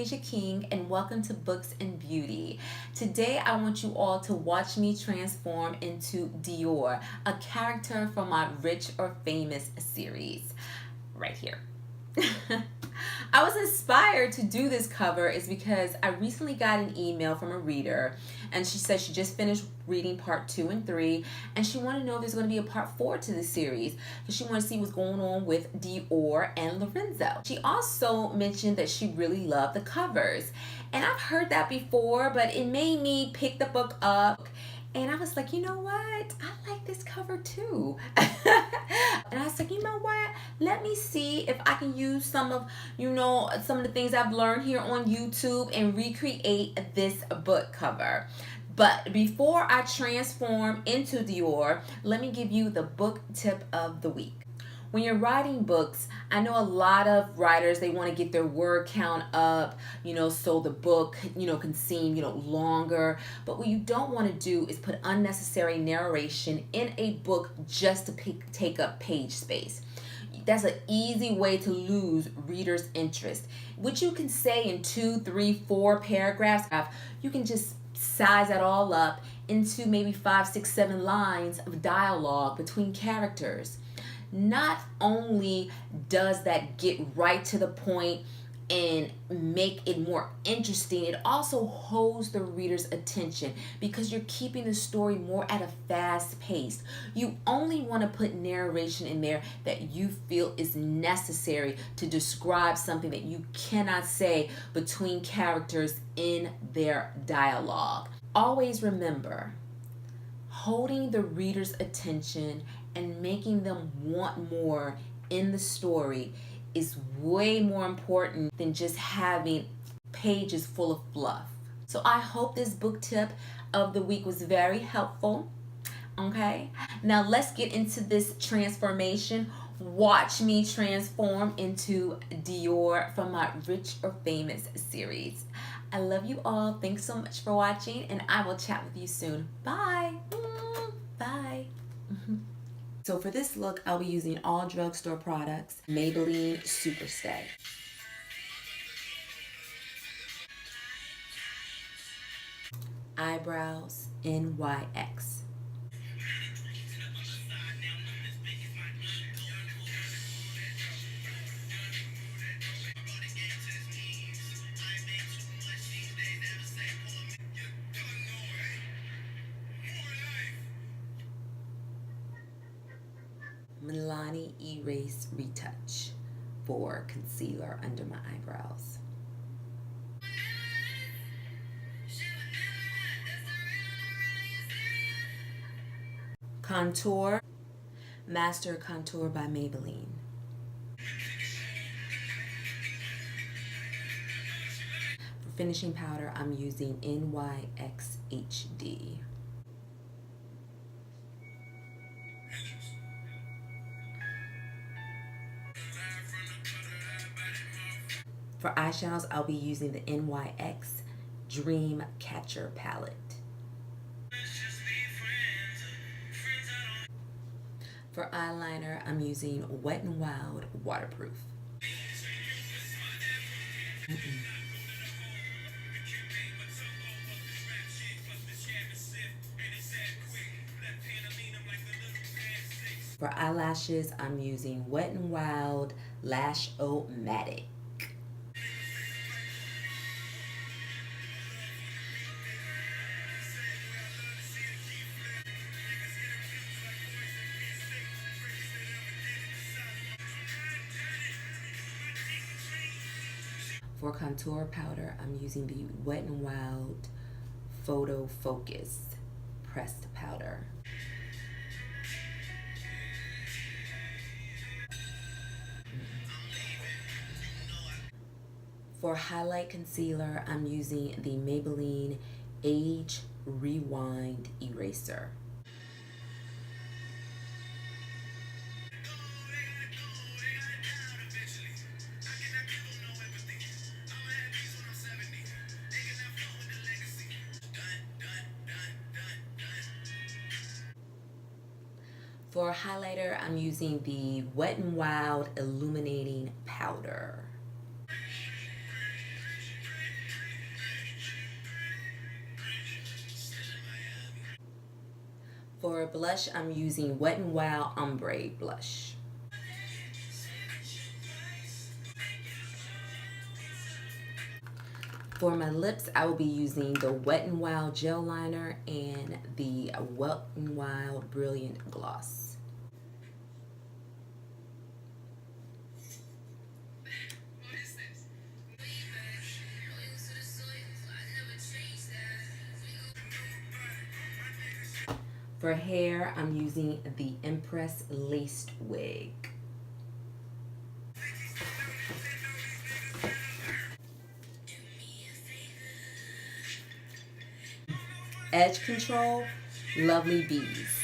Deja King, and welcome to Books and Beauty. Today I want you all to watch me transform into Dior, a character from my Rich or Famous series, right here. I was inspired to do this cover is because I recently got an email from a reader, and she said she just finished reading part 2 and 3, and she wanted to know if there's going to be a part 4 to this series because she wanted to see what's going on with Dior and Lorenzo. She also mentioned that she really loved the covers, and I've heard that before, but it made me pick the book up. And I was like, you know what? I like this cover too. And I was like, you know what? Let me see if I can use some of the things I've learned here on YouTube and recreate this book cover. But before I transform into Dior, let me give you the book tip of the week. When you're writing books, I know a lot of writers, they want to get their word count up, so the book, can seem, longer. But what you don't want to do is put unnecessary narration in a book just to take up page space. That's an easy way to lose readers' interest. What you can say in 2, 3, 4 paragraphs, you can just size that all up into maybe 5, 6, 7 lines of dialogue between characters. Not only does that get right to the point and make it more interesting, it also holds the reader's attention because you're keeping the story more at a fast pace. You only want to put narration in there that you feel is necessary to describe something that you cannot say between characters in their dialogue. Always remember, holding the reader's attention and making them want more in the story is way more important than just having pages full of fluff. So I hope this book tip of the week was very helpful. Okay, now let's get into this transformation. Watch me transform into Dior from my Rich or Famous series. I love you all. Thanks so much for watching, and I will chat with you soon. Bye. Bye. So for this look, I'll be using all drugstore products, Maybelline Superstay. Eyebrows, NYX. Milani Erase Retouch for concealer under my eyebrows. Contour, Master Contour by Maybelline. For finishing powder, I'm using NYX HD. For eyeshadows, I'll be using the NYX Dream Catcher palette. For eyeliner, I'm using Wet n Wild Waterproof. For eyelashes, I'm using Wet n Wild Lash-O-Matic. For contour powder, I'm using the Wet n Wild Photo Focus pressed powder. For highlight concealer, I'm using the Maybelline Age Rewind Eraser. For highlighter, I'm using the Wet n Wild Illuminating Powder. For blush, I'm using Wet n Wild Ombre blush. For my lips, I will be using the Wet n Wild Gel Liner and the Wet n Wild Brilliant Gloss. For hair, I'm using the Empress Laced Wig. Edge Control, Lovely Bees.